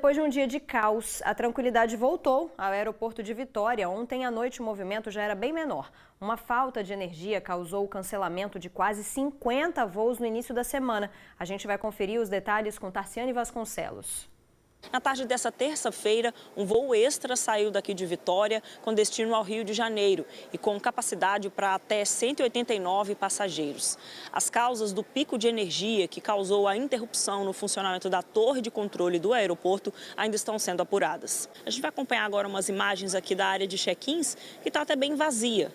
Depois de um dia de caos, a tranquilidade voltou ao aeroporto de Vitória. Ontem à noite o movimento já era bem menor. Uma falta de energia causou o cancelamento de quase 50 voos no início da semana. A gente vai conferir os detalhes com Tarciane Vasconcelos. Na tarde dessa terça-feira, um voo extra saiu daqui de Vitória com destino ao Rio de Janeiro e com capacidade para até 189 passageiros. As causas do pico de energia que causou a interrupção no funcionamento da torre de controle do aeroporto ainda estão sendo apuradas. A gente vai acompanhar agora umas imagens aqui da área de check-ins que está até bem vazia.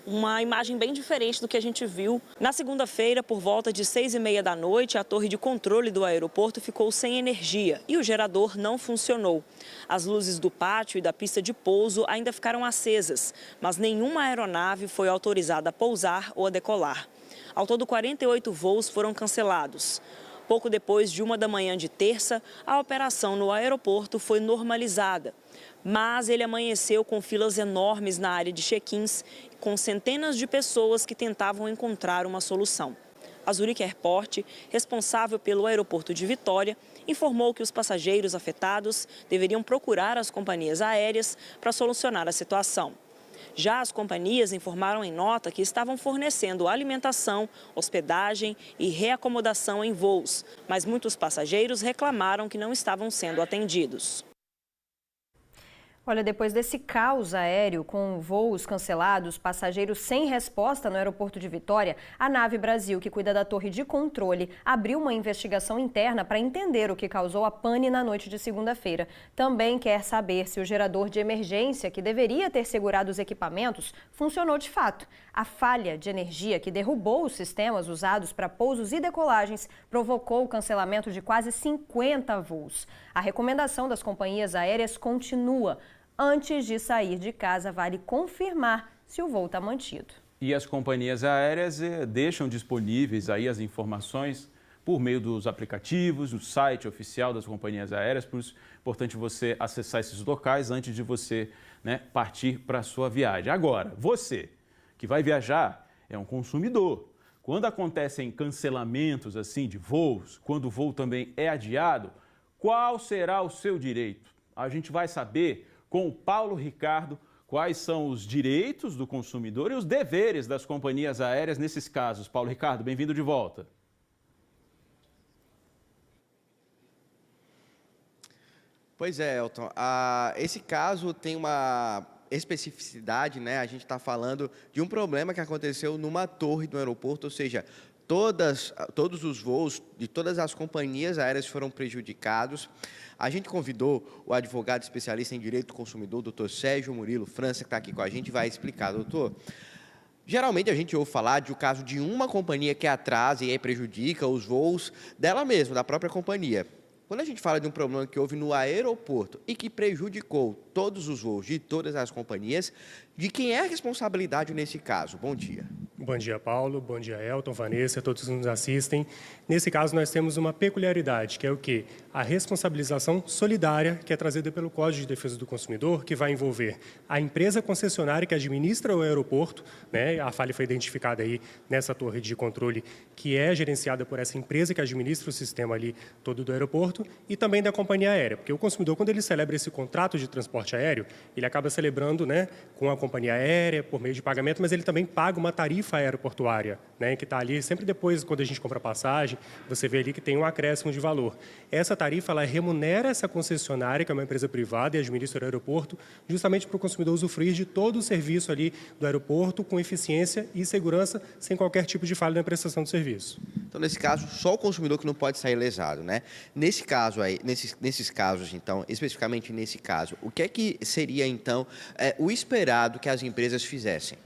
Uma imagem bem diferente do que a gente viu. Na segunda-feira, por volta de 6h30 da noite, a torre de controle do aeroporto ficou sem energia e o gerador não funcionou. As luzes do pátio e da pista de pouso ainda ficaram acesas, mas nenhuma aeronave foi autorizada a pousar ou a decolar. Ao todo, 48 voos foram cancelados. Pouco depois de 1 da manhã de terça, a operação no aeroporto foi normalizada. Mas ele amanheceu com filas enormes na área de check-ins, com centenas de pessoas que tentavam encontrar uma solução. A Zurich Airport, responsável pelo aeroporto de Vitória, informou que os passageiros afetados deveriam procurar as companhias aéreas para solucionar a situação. Já as companhias informaram em nota que estavam fornecendo alimentação, hospedagem e reacomodação em voos, mas muitos passageiros reclamaram que não estavam sendo atendidos. Olha, depois desse caos aéreo com voos cancelados, passageiros sem resposta no aeroporto de Vitória, a Nave Brasil, que cuida da torre de controle, abriu uma investigação interna para entender o que causou a pane na noite de segunda-feira. Também quer saber se o gerador de emergência, que deveria ter segurado os equipamentos, funcionou de fato. A falha de energia que derrubou os sistemas usados para pousos e decolagens provocou o cancelamento de quase 50 voos. A recomendação das companhias aéreas continua. Antes de sair de casa, vale confirmar se o voo está mantido. E as companhias aéreas deixam disponíveis aí as informações por meio dos aplicativos, do site oficial das companhias aéreas. Por isso é importante você acessar esses locais antes de você partir para a sua viagem. Agora, você que vai viajar é um consumidor. Quando acontecem cancelamentos assim de voos, quando o voo também é adiado, qual será o seu direito? A gente vai saber com o Paulo Ricardo quais são os direitos do consumidor e os deveres das companhias aéreas nesses casos. Paulo Ricardo, bem-vindo de volta. Pois é, Elton. Esse caso tem uma especificidade, né? A gente está falando de um problema que aconteceu numa torre do aeroporto, ou seja, todos os voos de todas as companhias aéreas foram prejudicados. A gente convidou o advogado especialista em direito do consumidor, doutor Sérgio Murilo França, que está aqui com a gente, vai explicar. Doutor, geralmente a gente ouve falar de um caso de uma companhia que atrasa e aí prejudica os voos dela mesma, da própria companhia. Quando a gente fala de um problema que houve no aeroporto e que prejudicou todos os voos de todas as companhias, de quem é a responsabilidade nesse caso? Bom dia. Bom dia, Paulo. Bom dia, Elton, Vanessa, todos que nos assistem. Nesse caso, nós temos uma peculiaridade, que é o quê? A responsabilização solidária, que é trazida pelo Código de Defesa do Consumidor, que vai envolver a empresa concessionária que administra o aeroporto, né? A falha foi identificada aí nessa torre de controle, que é gerenciada por essa empresa que administra o sistema ali todo do aeroporto, e também da companhia aérea, porque o consumidor, quando ele celebra esse contrato de transporte aéreo, ele acaba celebrando, né, com a companhia aérea, por meio de pagamento, mas ele também paga uma tarifa aeroportuária, né, que está ali, sempre depois, quando a gente compra passagem, você vê ali que tem um acréscimo de valor. Essa tarifa, ela remunera essa concessionária, que é uma empresa privada e administra o aeroporto, justamente para o consumidor usufruir de todo o serviço ali do aeroporto, com eficiência e segurança, sem qualquer tipo de falha na prestação do serviço. Então, nesse caso, só o consumidor que não pode sair lesado, né? Nesse caso aí, nesses casos, então, especificamente nesse caso, o que é que seria, então, o esperado que as empresas fizessem?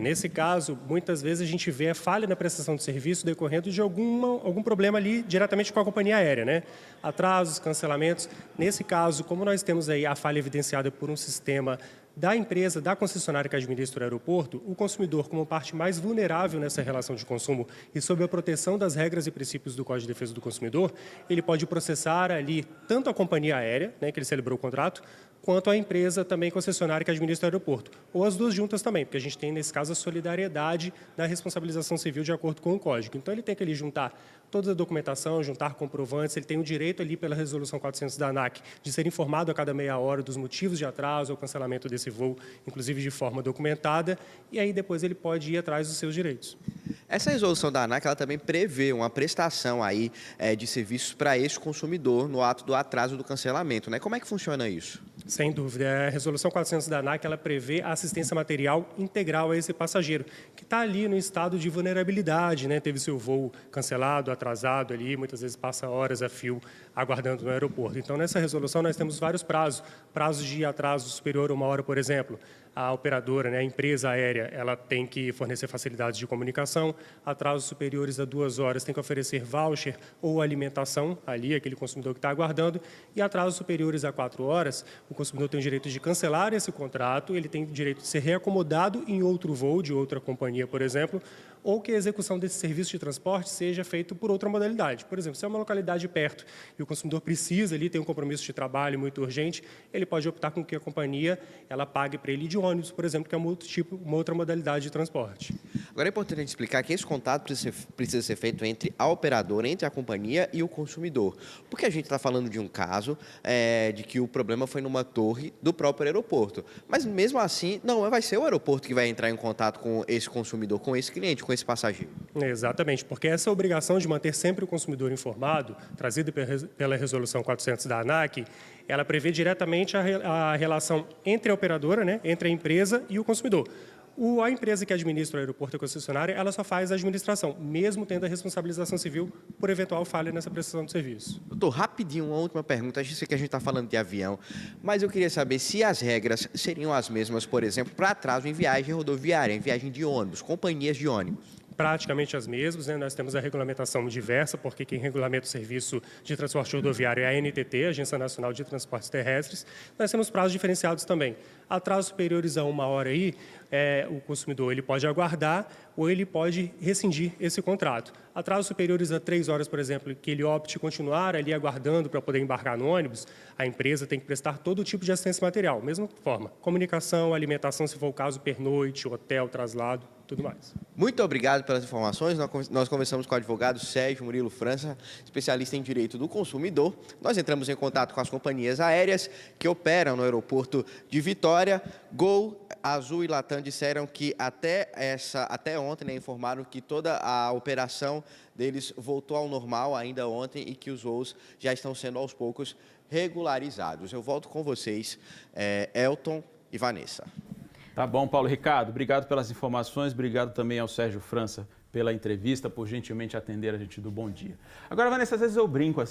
Nesse caso, muitas vezes a gente vê a falha na prestação de serviço decorrendo de algum problema ali diretamente com a companhia aérea, né? Atrasos, cancelamentos. Nesse caso, como nós temos aí a falha evidenciada por um sistema da empresa, da concessionária que administra o aeroporto, o consumidor, como parte mais vulnerável nessa relação de consumo e sob a proteção das regras e princípios do Código de Defesa do Consumidor, ele pode processar ali tanto a companhia aérea, né, que ele celebrou o contrato, quanto a empresa também concessionária que administra o aeroporto. Ou as duas juntas também, porque a gente tem, nesse caso, a solidariedade da responsabilização civil de acordo com o Código. Então, ele tem que ali juntar toda a documentação, juntar comprovantes, ele tem o direito direito ali pela resolução 400 da ANAC de ser informado a cada meia hora dos motivos de atraso ou cancelamento desse voo, inclusive de forma documentada, e aí depois ele pode ir atrás dos seus direitos. Essa resolução da ANAC ela também prevê uma prestação aí, de serviços para esse consumidor no ato do atraso do cancelamento, né? Como é que funciona isso? Sem dúvida. A resolução 400 da ANAC ela prevê a assistência material integral a esse passageiro, que está ali no estado de vulnerabilidade, né? Teve seu voo cancelado, atrasado ali, muitas vezes passa horas a fio aguardando no aeroporto. Então, nessa resolução, nós temos vários prazos de atraso superior a 1 hora, por exemplo. A operadora, né, a empresa aérea, ela tem que fornecer facilidades de comunicação, atrasos superiores a 2 horas tem que oferecer voucher ou alimentação, ali, aquele consumidor que está aguardando, e atrasos superiores a 4 horas, o consumidor tem o direito de cancelar esse contrato, ele tem o direito de ser reacomodado em outro voo, de outra companhia, por exemplo, ou que a execução desse serviço de transporte seja feito por outra modalidade. Por exemplo, se é uma localidade perto e o consumidor precisa, ali tem um compromisso de trabalho muito urgente, ele pode optar com que a companhia ela pague para ele de ônibus, por exemplo, que é uma outra modalidade de transporte. Agora é importante explicar que esse contato precisa ser feito entre a operadora, entre a companhia e o consumidor. Porque a gente está falando de um caso de que o problema foi numa torre do próprio aeroporto. Mas mesmo assim, não vai ser o aeroporto que vai entrar em contato com esse consumidor, com esse cliente, com esse passageiro. Exatamente, porque essa obrigação de manter sempre o consumidor informado, trazida pela resolução 400 da ANAC, ela prevê diretamente a relação entre a operadora, né, entre a empresa e o consumidor. A empresa que administra o aeroporto e a concessionária, ela só faz a administração, mesmo tendo a responsabilização civil por eventual falha nessa prestação de serviço. Doutor, rapidinho, uma última pergunta. Eu sei que a gente está falando de avião, mas eu queria saber se as regras seriam as mesmas, por exemplo, para atraso em viagem rodoviária, em viagem de ônibus, companhias de ônibus. Praticamente as mesmas, né? Nós temos a regulamentação diversa, porque quem regulamenta o serviço de transporte rodoviário é a ANTT, Agência Nacional de Transportes Terrestres. Nós temos prazos diferenciados também. Atrasos superiores a 1 hora aí, o consumidor ele pode aguardar ou ele pode rescindir esse contrato. Atrasos superiores a 3 horas, por exemplo, que ele opte continuar ali aguardando para poder embarcar no ônibus, a empresa tem que prestar todo tipo de assistência material, mesma forma, comunicação, alimentação, se for o caso, pernoite, hotel, traslado, tudo mais. Muito obrigado pelas informações. Nós conversamos com o advogado Sérgio Murilo França, especialista em direito do consumidor. Nós entramos em contato com as companhias aéreas que operam no aeroporto de Vitória. Gol, Azul e Latam disseram que até ontem, né, informaram que toda a operação deles voltou ao normal ainda ontem e que os voos já estão sendo aos poucos regularizados. Eu volto com vocês, Elton e Vanessa. Tá bom, Paulo Ricardo, obrigado pelas informações, obrigado também ao Sérgio França pela entrevista, por gentilmente atender a gente do Bom Dia. Agora, Vanessa, às vezes eu brinco assim,